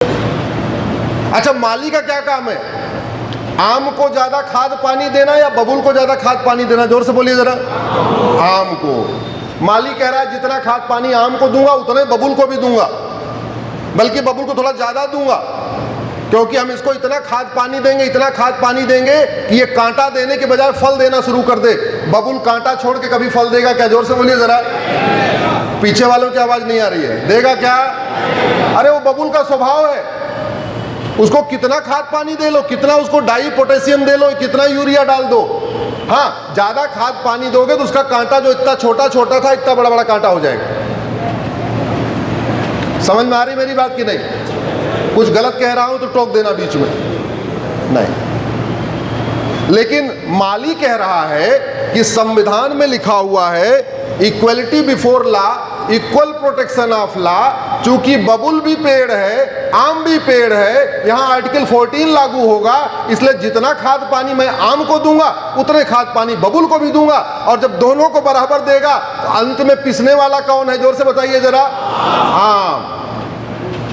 अच्छा, माली का क्या काम है? आम को ज्यादा खाद पानी देना या बबुल को ज्यादा खाद पानी देना? जोर से बोलिए जरा। आम को। माली कह रहा है जितना खाद पानी आम को दूंगा उतने बबुल को भी दूंगा, बल्कि बबुल को थोड़ा ज्यादा दूंगा, क्योंकि हम इसको इतना खाद पानी देंगे, इतना खाद पानी देंगे कि ये कांटा देने के बजाय फल देना शुरू कर दे। बबुल कांटा छोड़ के कभी फल देगा क्या? जोर से बोलिए जरा। पीछे वालों की आवाज नहीं आ रही है। देगा क्या? अरे वो बबुल का स्वभाव है, उसको कितना खाद पानी दे लो, कितना उसको डाई पोटेशियम दे लो, कितना यूरिया डाल दो, हाँ, ज्यादा खाद पानी दोगे तो उसका कांटा जो इतना छोटा छोटा था इतना बड़ा बड़ा कांटा हो जाएगा। समझ में आ रही मेरी बात की नहीं? कुछ गलत कह रहा हूं तो टोक देना बीच में, नहीं। लेकिन माली कह रहा है कि संविधान में लिखा हुआ है equality before law, equal protection of law. चूंकि बबुल भी पेड़ है, आम भी पेड़ है, यहां आर्टिकल 14 लागू होगा, इसलिए जितना खाद पानी मैं आम को दूंगा उतने खाद पानी बबुल को भी दूंगा। और जब दोनों को बराबर देगा तो अंत में पिसने वाला कौन है? जोर से बताइए जरा। आम,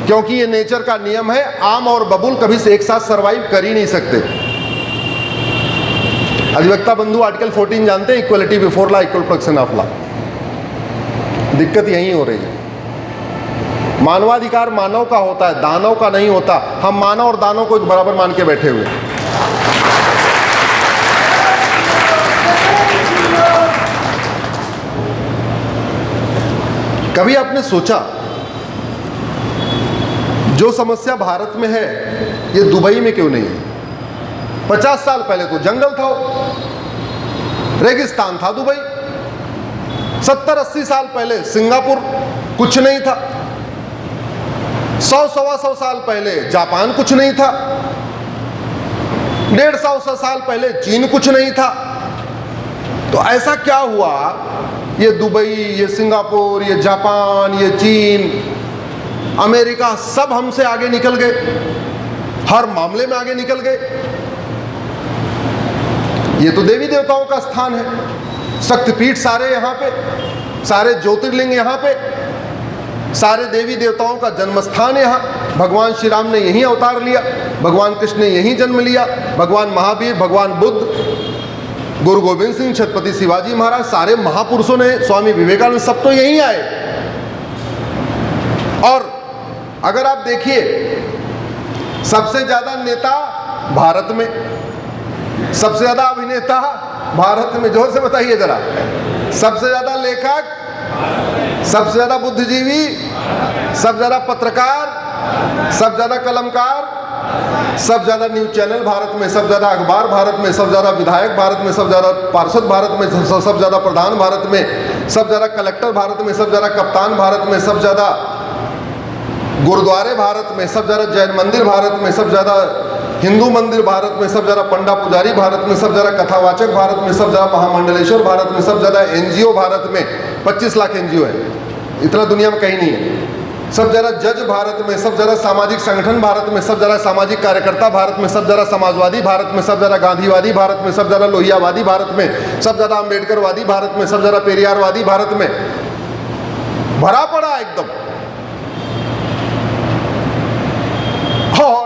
क्योंकि ये नेचर का नियम है, आम और बबुल कभी एक साथ सरवाइव कर ही नहीं सकते। अधिवक्ता बंधु आर्टिकल 14 जानते हैं, equality before law, equal protection of law. दिक्कत यही हो रही है। मानवाधिकार मानव का होता है, दानव का नहीं होता। हम मानव और दानव को बराबर मान के बैठे हुए। कभी आपने सोचा जो समस्या भारत में है ये दुबई में क्यों नहीं है? 50 साल पहले तो जंगल था, रेगिस्तान था दुबई। 70-80 साल पहले सिंगापुर कुछ नहीं था। 100-125 साल पहले जापान कुछ नहीं था। 150 साल पहले चीन कुछ नहीं था। तो ऐसा क्या हुआ ये दुबई, ये सिंगापुर, ये जापान, ये चीन, अमेरिका सब हमसे आगे निकल गए, हर मामले में आगे निकल गए? ये तो देवी देवताओं का स्थान है, शक्तिपीठ सारे यहाँ पे, सारे ज्योतिर्लिंग यहाँ पे, सारे देवी देवताओं का जन्म स्थान यहाँ। भगवान श्री राम ने यहीं अवतार लिया, भगवान कृष्ण ने यहीं जन्म लिया, भगवान महावीर, भगवान बुद्ध, गुरु गोविंद सिंह, छत्रपति शिवाजी महाराज, सारे महापुरुषों ने, स्वामी विवेकानंद, सब तो यहीं आए। और अगर आप देखिए सबसे ज्यादा नेता भारत में, सबसे ज्यादा अभिनेता भारत में, जोर से बताइए जरा, सबसे ज्यादा लेखक, सबसे ज्यादा बुद्धिजीवी, सबसे ज्यादा पत्रकार, सबसे ज्यादा कलमकार, सबसे ज्यादा न्यूज चैनल भारत में, सबसे ज्यादा अखबार भारत में, सबसे ज्यादा विधायक भारत में, सबसे ज्यादा पार्षद भारत में, सबसे ज्यादा प्रधान भारत में, सबसे ज्यादा कलेक्टर भारत में, सबसे ज्यादा कप्तान भारत में, सबसे ज्यादा गुरुद्वारे भारत में, सबसे ज्यादा जैन मंदिर भारत में, सबसे ज्यादा हिंदू मंदिर भारत में, सबसे ज्यादा पंडा पुजारी भारत में, सबसे ज्यादा कथावाचक भारत में, सबसे ज्यादा महामंडलेश्वर भारत में, सबसे ज्यादा एनजीओ भारत में, 25 लाख एनजीओ है, इतना दुनिया में कहीं नहीं है। सबसे ज्यादा जज भारत में, सबसे ज्यादा सामाजिक संगठन भारत में, सबसे ज्यादा सामाजिक कार्यकर्ता भारत में, सबसे ज्यादा समाजवादी भारत में, सबसे ज्यादा गांधीवादी भारत में, सबसे ज्यादा लोहियावादी भारत में, सबसे ज्यादा अम्बेडकरवादी भारत में, सबसे ज्यादा पेरियारवादी भारत में। भरा पड़ा एकदम। और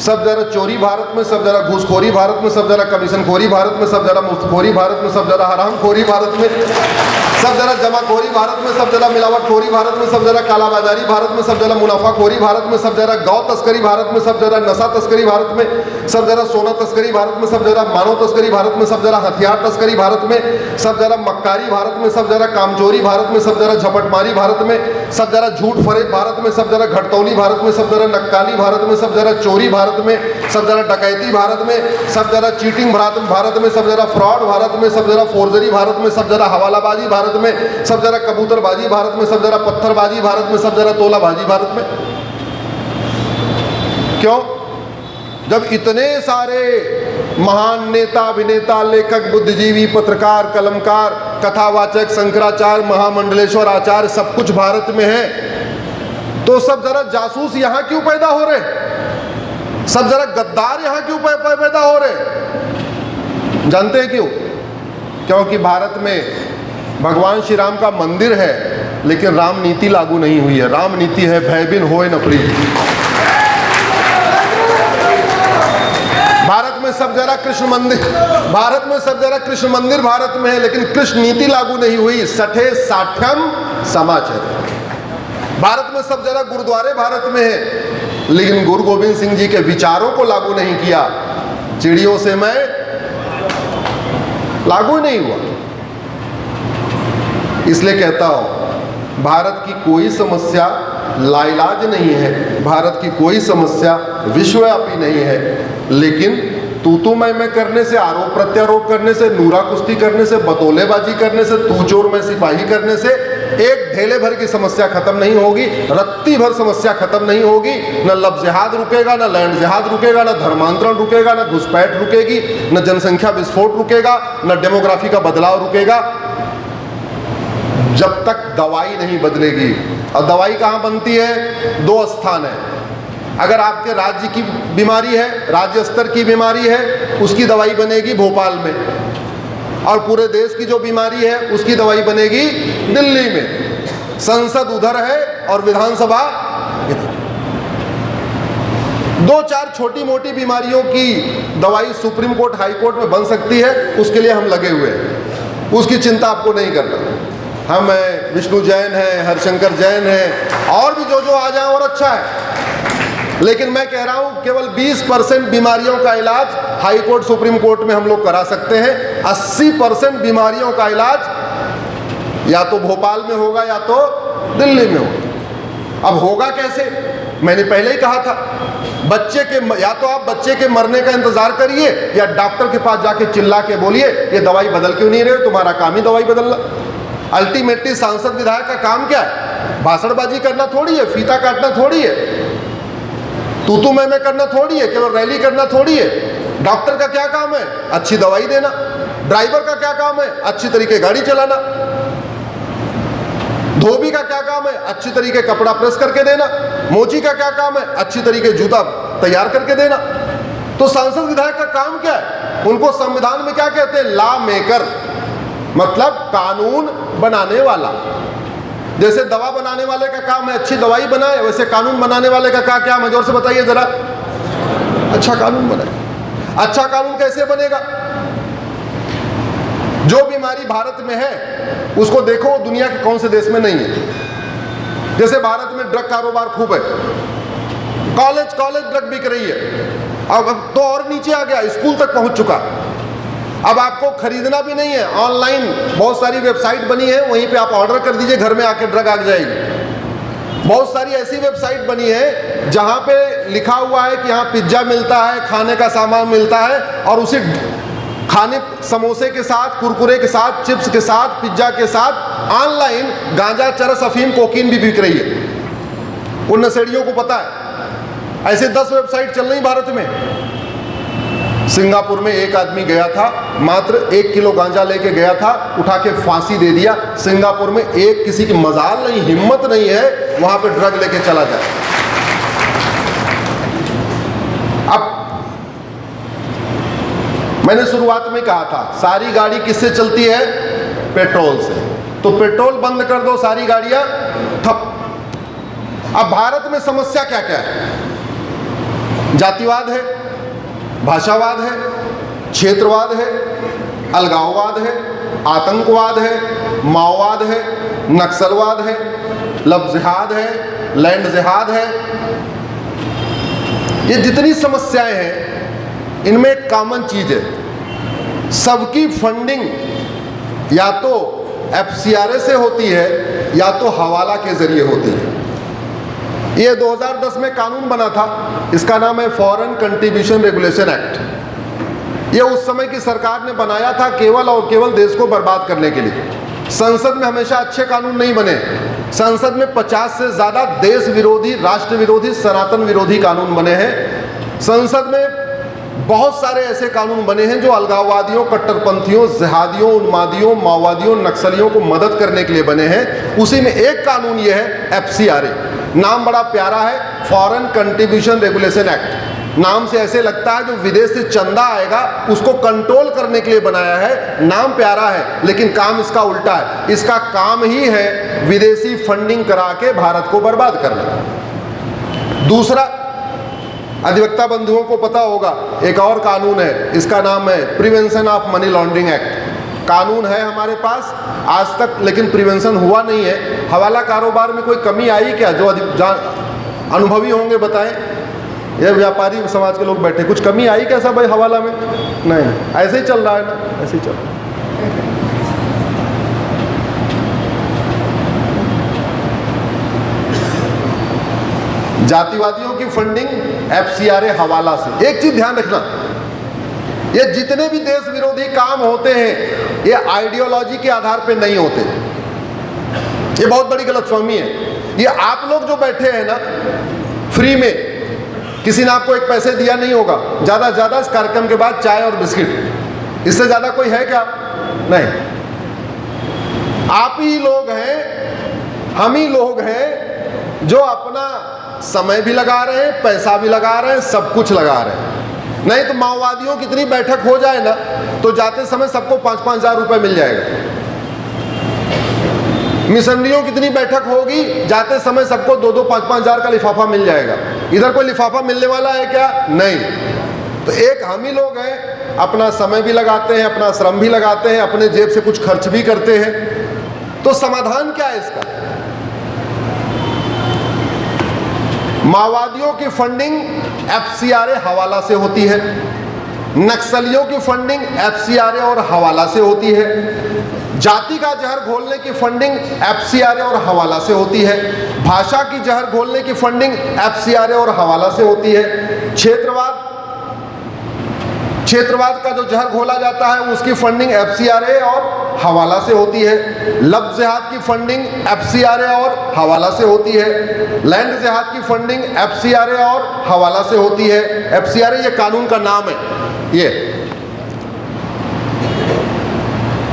सब ज्यादा चोरी भारत में, सब ज्यादा घूसखोरी भारत में, सब ज्यादा कमीशनखोरी भारत में, सब ज्यादा मुफ्तखोरी भारत में, सब ज्यादा हरामखोरी भारत में, सब ज्यादा जमाखोरी भारत में, सब ज्यादा मिलावटखोरी भारत में, सब ज्यादा कालाबाजारी भारत में, सब ज्यादा मुनाफाखोरी भारत में, सब ज्यादा गौ तस्करी भारत में, सब ज्यादा नशा तस्करी भारत में, सब ज्यादा सोना तस्करी भारत में, सब ज्यादा मानव तस्करी भारत में, सब ज्यादा हथियार तस्करी भारत में, सब ज्यादा मक्कारी भारत में, सब ज्यादा कामचोरी भारत में, सब ज्यादा झपटमारी भारत में, सब ज्यादा झूठ फरेब भारत में, सब ज्यादा घटतौली भारत में, सब ज्यादा नक्काली भारत में, सब ज्यादा चोरी भारत में, सब ज्यादा डकैती भारत में, सब ज्यादा चीटिंग भारत में, सब ज्यादा फ्रॉड भारत में, सब ज्यादा फोर्जरी भारत में, सब ज्यादा हवालाबाजी भारत में, सब ज्यादा कबूतरबाजी भारत में, सब ज्यादा पत्थरबाजी भारत में, सब ज्यादा तोलाबाजी भारत में। क्यों? जब इतने सारे महान नेता, अभिनेता, लेखक, बुद्धिजीवी, पत्रकार, कलमकार, कथावाचक, शंकराचार्य, महामंडलेश्वर आचार्य सब कुछ भारत में है, तो सब जरा जासूस यहां क्यों पैदा हो रहे? सब जरा गद्दार यहां क्यों पैदा हो रहे? जानते हैं क्यों? क्योंकि भारत में भगवान श्री राम का मंदिर है, लेकिन राम नीति लागू नहीं हुई है। राम नीति है भय बिन होए न प्रीति। भारत में सब जगह कृष्ण मंदिर, भारत में सब जगह कृष्ण मंदिर भारत में है, लेकिन कृष्ण नीति लागू नहीं हुई। सठे साठ्यम समाचार। भारत में सब जगह गुरुद्वारे भारत में है, लेकिन गुरु गोविंद सिंह जी के विचारों को लागू नहीं किया। चिड़ियों से मैं लागू नहीं हुआ। इसलिए कहता हूं भारत की कोई समस्या लाइलाज नहीं है, भारत की कोई समस्या विश्वव्यापी नहीं है, लेकिन तू मैं करने से, आरोप प्रत्यारोप करने से, नूरा कुश्ती करने से, बतौलेबाजी करने से, तू चोर मैं सिपाही करने से एक ढेले भर की समस्या खत्म नहीं होगी, रत्ती भर समस्या खत्म नहीं होगी। न लब जिहाद रुकेगा, न लैंड जिहाद रुकेगा, न धर्मांतरण रुकेगा, न घुसपैठ रुकेगी, न जनसंख्या विस्फोट रुकेगा, न डेमोग्राफी का बदलाव रुकेगा, जब तक दवाई नहीं बदलेगी। और दवाई कहाँ बनती है? दो स्थान है। अगर आपके राज्य की बीमारी है, राज्य स्तर की बीमारी है, उसकी दवाई बनेगी भोपाल में, और पूरे देश की जो बीमारी है उसकी दवाई बनेगी दिल्ली में। संसद उधर है और विधानसभा इधर। दो चार छोटी मोटी बीमारियों की दवाई सुप्रीम कोर्ट, हाई कोर्ट में बन सकती है, उसके लिए हम लगे हुए हैं, उसकी चिंता आपको नहीं करना। हम हैं, विष्णु जैन है, हरशंकर जैन है, और भी जो आ जाए और अच्छा है। लेकिन मैं कह रहा हूं केवल 20% बीमारियों का इलाज हाई कोर्ट, सुप्रीम कोर्ट में हम लोग करा सकते हैं। 80% बीमारियों का इलाज या तो भोपाल में होगा या तो दिल्ली में होगा। अब होगा कैसे? मैंने पहले ही कहा था, बच्चे के, या तो आप बच्चे के मरने का इंतजार करिए या डॉक्टर के पास जाके चिल्ला के बोलिए ये दवाई बदल क्यों नहीं रहे, तुम्हारा काम ही दवाई बदलना। अल्टीमेटली सांसद विधायक का काम क्या है? भाषणबाजी करना थोड़ी है, फीता काटना थोड़ी है, तू मैं करना थोड़ी है, केवल रैली करना थोड़ी है। डॉक्टर का क्या काम है? अच्छी दवाई देना। ड्राइवर का क्या काम है? अच्छी तरीके गाड़ी चलाना। धोबी का क्या काम है? अच्छी तरीके कपड़ा प्रेस करके देना। मोची का क्या काम है? अच्छी तरीके जूता तैयार करके देना। तो सांसद विधायक का काम क्या है? उनको संविधान में क्या कहते हैं? लॉ मेकर, मतलब कानून बनाने वाला। जैसे दवा बनाने वाले का काम है अच्छी दवाई बनाए, वैसे कानून बनाने वाले का क्या है? जोर से बताइए जरा। अच्छा कानून बनाए। अच्छा कानून कैसे बनेगा? जो बीमारी भारत में है उसको देखो दुनिया के कौन से देश में नहीं है। जैसे भारत में ड्रग कारोबार खूब है, कॉलेज ड्रग बिक रही है। अब तो और नीचे आ गया, स्कूल तक पहुंच चुका। अब आपको खरीदना भी नहीं है, ऑनलाइन बहुत सारी वेबसाइट बनी है, वहीं पे आप ऑर्डर कर दीजिए, घर में आके ड्रग आ जाएगी। बहुत सारी ऐसी वेबसाइट बनी है जहां पे लिखा हुआ है कि यहाँ पिज्जा मिलता है, खाने का सामान मिलता है, और उसी खाने समोसे के साथ, कुरकुरे के साथ, चिप्स के साथ, पिज्जा के साथ ऑनलाइन गांजा, चरस, अफीम, कोकीन भी बिक रही है। उन नशेड़ियों को पता है। ऐसे 10 वेबसाइट चल रही भारत में। सिंगापुर में एक आदमी गया था, मात्र 1 किलो गांजा लेके गया था, उठा के फांसी दे दिया। सिंगापुर में एक किसी की मजाल नहीं, हिम्मत नहीं है वहां पे ड्रग लेके चला जाए। अब मैंने शुरुआत में कहा था सारी गाड़ी किससे चलती है? पेट्रोल से। तो पेट्रोल बंद कर दो, सारी गाड़ियां ठप। अब भारत में समस्या क्या क्या है? जातिवाद है, भाषावाद है, क्षेत्रवाद है, अलगाववाद है, आतंकवाद है, माओवाद है, नक्सलवाद है, लब जिहाद है, लैंड जिहाद है। ये जितनी समस्याएं हैं इनमें एक कॉमन चीज है, सबकी फंडिंग या तो FCRA से होती है या तो हवाला के जरिए होती है। ये 2010 में कानून बना था, इसका नाम है फॉरेन कंट्रीब्यूशन रेगुलेशन एक्ट। ये उस समय की सरकार ने बनाया था केवल और केवल देश को बर्बाद करने के लिए। संसद में हमेशा अच्छे कानून नहीं बने, संसद में 50 से ज्यादा देश विरोधी, राष्ट्र विरोधी, सनातन विरोधी कानून बने हैं। संसद में बहुत सारे ऐसे कानून बने हैं जो अलगाववादियों, कट्टरपंथियों, जिहादियों, उन्मादियों, माओवादियों, नक्सलियों को मदद करने के लिए बने हैं। उसी में एक कानून ये है FCRA, नाम बड़ा प्यारा है, फॉरेन कंट्रीब्यूशन रेगुलेशन एक्ट। नाम से ऐसे लगता है जो विदेश से चंदा आएगा उसको कंट्रोल करने के लिए बनाया है। नाम प्यारा है लेकिन काम इसका उल्टा है। इसका काम ही है विदेशी फंडिंग करा के भारत को बर्बाद करना। दूसरा, अधिवक्ता बंधुओं को पता होगा एक और कानून है, इसका नाम है prevention of money laundering act. कानून है हमारे पास आज तक, लेकिन प्रिवेंशन हुआ नहीं है। हवाला कारोबार में कोई कमी आई क्या? जो अनुभवी होंगे बताएं। ये व्यापारी समाज के लोग बैठे, कुछ कमी आई कैसा भाई हवाला में? नहीं, ऐसे ही चल रहा है ना, ऐसे ही चल रहा है। जातिवादियों की फंडिंग FCRA हवाला से। एक चीज ध्यान रखना, ये जितने भी देश विरोधी काम होते हैं ये आइडियोलॉजी के आधार पे नहीं होते। ये बहुत बड़ी गलतफहमी है। ये आप लोग जो बैठे हैं ना फ्री में, किसी ने आपको एक पैसे दिया नहीं होगा, ज्यादा से ज्यादा इस कार्यक्रम के बाद चाय और बिस्किट, इससे ज्यादा कोई है क्या? नहीं। आप ही लोग हैं, हम ही लोग हैं जो अपना समय भी लगा रहे हैं, पैसा भी लगा रहे हैं, सब कुछ लगा रहे हैं। नहीं तो माओवादियों की इतनी बैठक हो जाए ना तो जाते समय सबको 5-5 हजार रुपए मिल जाएगा। मिशनरियों की इतनी बैठक होगी, जाते समय सबको 2-2, 5-5 हजार का लिफाफा मिल जाएगा। इधर कोई लिफाफा मिलने वाला है क्या? नहीं। तो एक हम ही लोग हैं, अपना समय भी लगाते हैं, अपना श्रम भी लगाते हैं, अपने जेब से कुछ खर्च भी करते हैं। तो समाधान क्या है इसका? माओवादियों की फंडिंग FCRA हवाला से होती है, नक्सलियों की फंडिंग FCRA और हवाला से होती है, जाति का जहर घोलने की फंडिंग FCRA और हवाला से होती है, भाषा की जहर घोलने की फंडिंग FCRA और हवाला से होती है, क्षेत्रवाद का जो जहर घोला जाता है उसकी फंडिंग FCRA और हवाला से होती है, लफ्ज़ जिहाद की फंडिंग FCRA और हवाला से होती है, लैंड जिहाद की फंडिंग FCRA और हवाला से होती है। FCRA ये कानून का नाम है। ये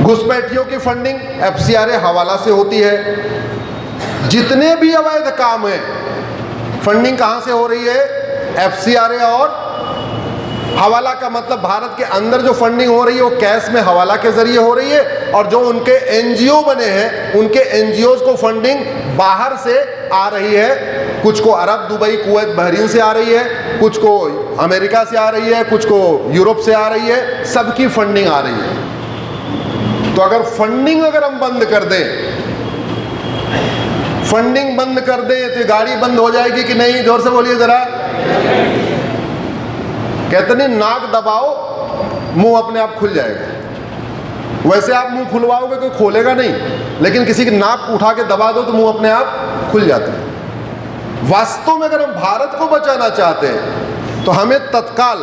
घुसपैठियों की फंडिंग FCRA हवाला से होती है। जितने भी अवैध काम है फंडिंग कहां से हो रही है? FCRA और हवाला का मतलब भारत के अंदर जो फंडिंग हो रही है वो कैश में हवाला के जरिए हो रही है, और जो उनके NGO बने हैं उनके NGOs को फंडिंग बाहर से आ रही है। कुछ को अरब, दुबई, कुवैत, बहरीन से आ रही है, कुछ को अमेरिका से आ रही है, कुछ को यूरोप से आ रही है, सबकी फंडिंग आ रही है। तो अगर फंडिंग हम बंद कर दें, फंडिंग बंद कर दें तो गाड़ी बंद हो जाएगी कि नहीं? जोर से बोलिए जरा। कहते नहीं नाक दबाओ मुंह अपने आप खुल जाएगा। वैसे आप मुंह खुलवाओगे कोई खोलेगा नहीं, लेकिन किसी की नाक उठा के दबा दो तो मुंह अपने आप खुल जाता है। वास्तव में अगर हम भारत को बचाना चाहते हैं तो हमें तत्काल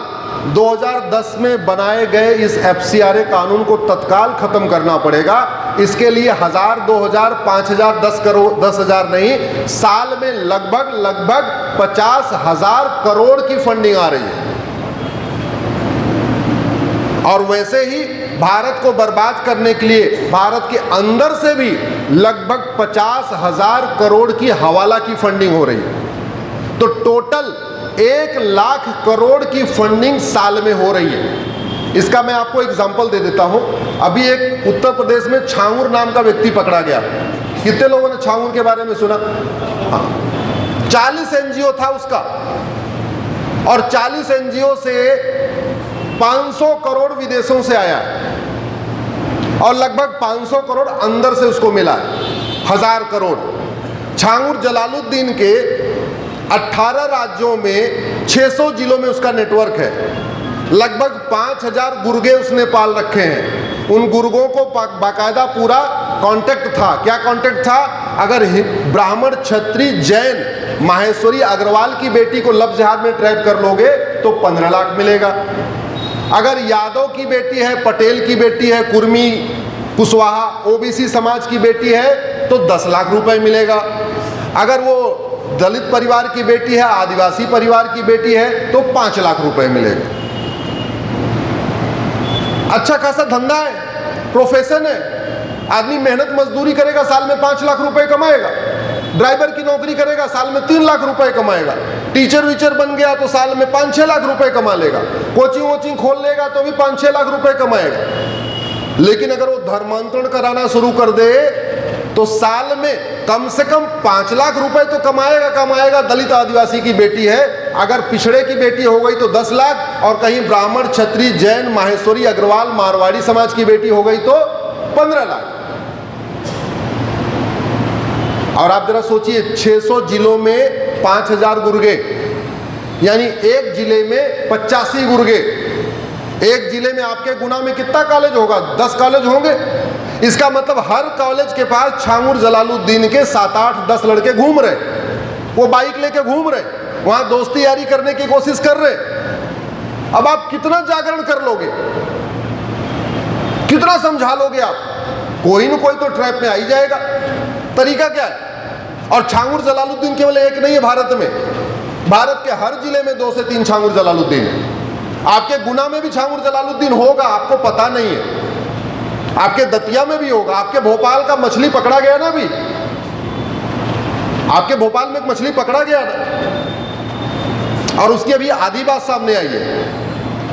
2010 में बनाए गए इस FCRA कानून को तत्काल खत्म करना पड़ेगा। इसके लिए 1000, 2000, 5000, 10 करोड़, 10,000 नहीं, साल में लगभग 50,000 करोड़ की फंडिंग आ रही है। और वैसे ही भारत को बर्बाद करने के लिए भारत के अंदर से भी लगभग 50,000 करोड़ की हवाला की फंडिंग हो रही है। तो टोटल 1 लाख करोड़ की फंडिंग साल में हो रही है। इसका मैं आपको एग्जांपल दे देता हूं। अभी एक उत्तर प्रदेश में छांगुर नाम का व्यक्ति पकड़ा गया। कितने लोगों ने छांगुर के बारे में सुना? 40 NGO था उसका, और 40 NGO से 500 करोड़ विदेशों से आया, और लगभग 500 करोड़ अंदर से उसको मिला, 1000 करोड़। छांगुर जलालुद्दीन के 18 राज्यों में 600 जिलों में उसका नेटवर्क है। लगभग 5000 गुर्गे उसने पाल रखे हैं। उन गुर्गों को बाकायदा पूरा कांटेक्ट था। क्या कांटेक्ट था? अगर ब्राह्मण, क्षत्रिय, जैन, माहेश्वरी अग्रवाल की बेटी को लफ्ज़ जिहाद में ट्रैप कर लोगे तो 15 लाख मिलेगा। अगर यादव की बेटी है, पटेल की बेटी है, कुर्मी, कुशवाहा, OBC समाज की बेटी है तो 10 लाख रुपए मिलेगा। अगर वो दलित परिवार की बेटी है, आदिवासी परिवार की बेटी है तो 5 लाख रुपए मिलेगा। अच्छा खासा धंधा है, प्रोफेशन है। आदमी मेहनत मजदूरी करेगा, साल में 5 लाख रुपए कमाएगा। ड्राइवर की नौकरी करेगा, साल में 3 लाख रुपए कमाएगा। टीचर वीचर बन गया तो साल में 5-6 लाख रुपए कमा लेगा, कोचिंग वोचिंग खोल लेगा तो भी 5-6 लाख रुपए कमाएगा। लेकिन अगर वो धर्मांतरण कराना शुरू कर दे तो साल में कम से कम 5 लाख रुपए तो कमाएगा। दलित आदिवासी की बेटी है, अगर पिछड़े की बेटी हो गई तो 10 लाख, और कहीं ब्राह्मण, क्षत्रिय, जैन, माहेश्वरी, अग्रवाल, मारवाड़ी समाज की बेटी हो गई तो 15 लाख। और आप जरा सोचिए, 600 जिलों में 5000 गुर्गे, यानी एक जिले में 85 गुर्गे। एक जिले में आपके गुना में कितना कॉलेज होगा? 10 कॉलेज होंगे। इसका मतलब हर कॉलेज के पास छांगुर जलालुद्दीन के 7-8-10 लड़के घूम रहे, वो बाइक लेके घूम रहे, वहां दोस्ती यारी करने की कोशिश कर रहे। अब आप कितना जागरण कर लोगे, कितना समझा लोगे आप? कोई न कोई तो ट्रैप में आ ही जाएगा। तरीका क्या है? और छांगुर जलालुद्दीन केवल एक नहीं है भारत में, भारत के हर जिले में 2 से 3 छांगुर जलालुद्दीन है। आपके गुना में भी छांगुर जलालुद्दीन होगा, आपको पता नहीं है। आपके दतिया में भी होगा। आपके भोपाल का मछली पकड़ा गया ना, अभी आपके भोपाल में एक मछली पकड़ा गया ना, और उसकी अभी आधी बात सामने आई है,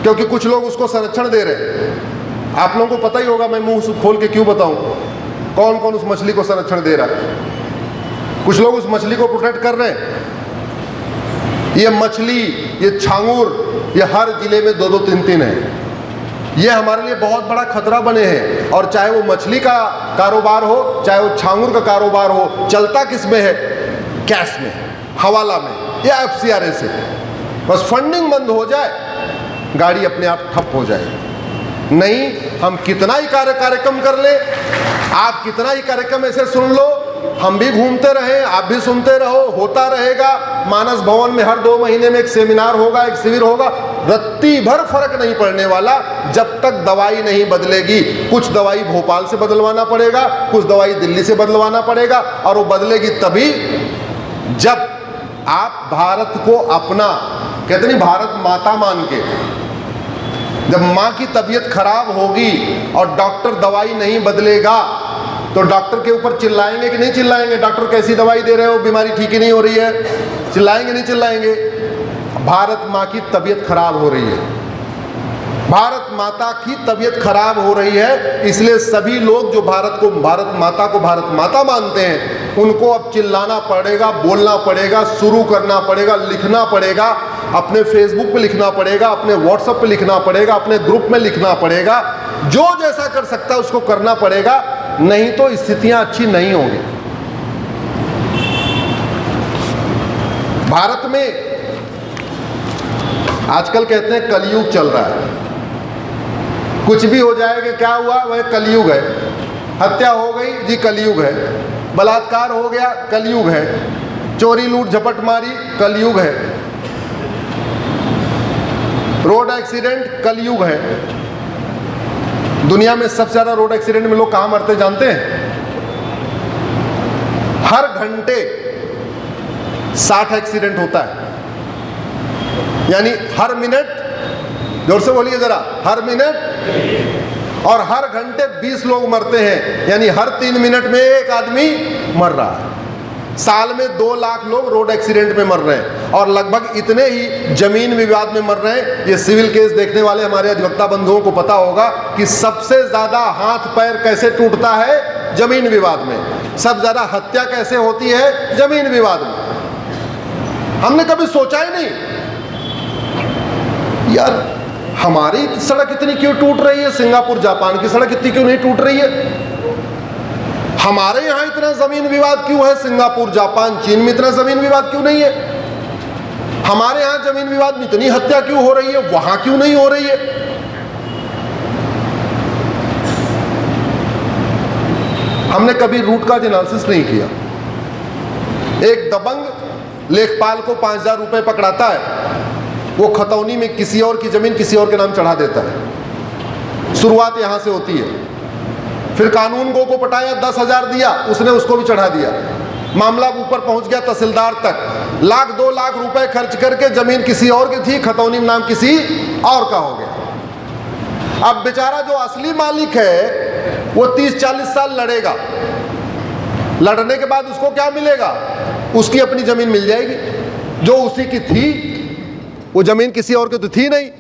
क्योंकि कुछ लोग उसको संरक्षण दे रहे हैं। आप लोगों को पता ही होगा, मैं मुंह खोल के क्यों बताऊं कौन कौन उस मछली को संरक्षण दे रहा है। कुछ लोग उस मछली को प्रोटेक्ट कर रहे हैं। ये मछली, ये छांगुर, ये हर जिले में 2-2, 3-3 है। ये हमारे लिए बहुत बड़ा खतरा बने हैं। और चाहे वो मछली का कारोबार हो, चाहे वो छांगुर का कारोबार हो, चलता किस में है? कैश में, हवाला में या FCRA से। बस फंडिंग बंद हो जाए, गाड़ी अपने आप ठप हो जाए। नहीं, हम कितना ही कार्यक्रम कर ले, आप कितना ही कार्यक्रम ऐसे सुन लो, हम भी घूमते रहे, आप भी सुनते रहो, होता रहेगा। मानस भवन में हर 2 महीने में एक सेमिनार होगा, एक शिविर होगा, रत्ती भर फर्क नहीं पड़ने वाला जब तक दवाई नहीं बदलेगी। कुछ दवाई भोपाल से बदलवाना पड़ेगा, कुछ दवाई दिल्ली से बदलवाना पड़ेगा, और वो बदलेगी तभी जब आप भारत को अपना, कहते नहीं, भारत माता मान के, जब माँ की तबीयत खराब होगी और डॉक्टर दवाई नहीं बदलेगा तो डॉक्टर के ऊपर चिल्लाएंगे कि नहीं चिल्लाएंगे? डॉक्टर कैसी दवाई दे रहे हो, बीमारी ठीक ही नहीं हो रही है। चिल्लाएंगे नहीं चिल्लाएंगे? भारत माँ की तबीयत खराब हो रही है, भारत माता की तबीयत खराब हो रही है। इसलिए सभी लोग जो भारत माता मानते हैं, उनको अब चिल्लाना पड़ेगा, बोलना पड़ेगा, शुरू करना पड़ेगा, लिखना पड़ेगा, अपने फेसबुक पे लिखना पड़ेगा, अपने व्हाट्सएप पे लिखना पड़ेगा, अपने ग्रुप में लिखना पड़ेगा। जो जैसा कर सकता है उसको करना पड़ेगा, नहीं तो स्थितियां अच्छी नहीं होंगी। भारत में आजकल कहते हैं कलयुग चल रहा है, कुछ भी हो जाएगा। क्या हुआ? वह कलयुग है। हत्या हो गई जी, कलयुग है। बलात्कार हो गया, कलयुग है। चोरी लूट झपट मारी, कलयुग है। रोड एक्सीडेंट, कलयुग है। दुनिया में सबसे ज्यादा रोड एक्सीडेंट में लोग कहां मरते जानते हैं? हर घंटे 60 एक्सीडेंट होता है, यानी हर मिनट, जोर से बोलिए जरा, हर मिनट, और हर घंटे 20 लोग मरते हैं, यानी हर 3 मिनट में एक आदमी मर रहा है। साल में 2 लाख लोग रोड एक्सीडेंट में मर रहे हैं, और लगभग इतने ही जमीन विवाद में मर रहे हैं। ये सिविल केस देखने वाले हमारे अधिवक्ता बंधुओं को पता होगा कि सबसे ज्यादा हाथ पैर कैसे टूटता है? जमीन विवाद में। सबसे ज्यादा हत्या कैसे होती है? जमीन विवाद में। हमने कभी सोचा ही नहीं यार, हमारी सड़क इतनी क्यों टूट रही है, सिंगापुर जापान की सड़क इतनी क्यों नहीं टूट रही है? हमारे यहां इतना जमीन विवाद क्यों है, सिंगापुर जापान चीन में इतना जमीन विवाद क्यों नहीं है? हमारे यहां जमीन विवाद में इतनी हत्या क्यों हो रही है, वहां क्यों नहीं हो रही है? हमने कभी रूट का एनालिसिस नहीं किया। एक दबंग लेखपाल को 5000 रुपए पकड़ाता है, वो खतौनी में किसी और की जमीन किसी और के नाम चढ़ा देता है। शुरुआत यहां से होती है। फिर कानून गो को पटाया, 10,000 दिया, उसने उसको भी चढ़ा दिया। मामला ऊपर पहुंच गया तहसीलदार तक, 1-2 लाख रुपए खर्च करके जमीन किसी और की थी, खतौनी में नाम किसी और का हो गया। अब बेचारा जो असली मालिक है वो 30-40 साल लड़ेगा। लड़ने के बाद उसको क्या मिलेगा? उसकी अपनी जमीन मिल जाएगी। जो उसी की थी, वो ज़मीन किसी और की तो थी नहीं।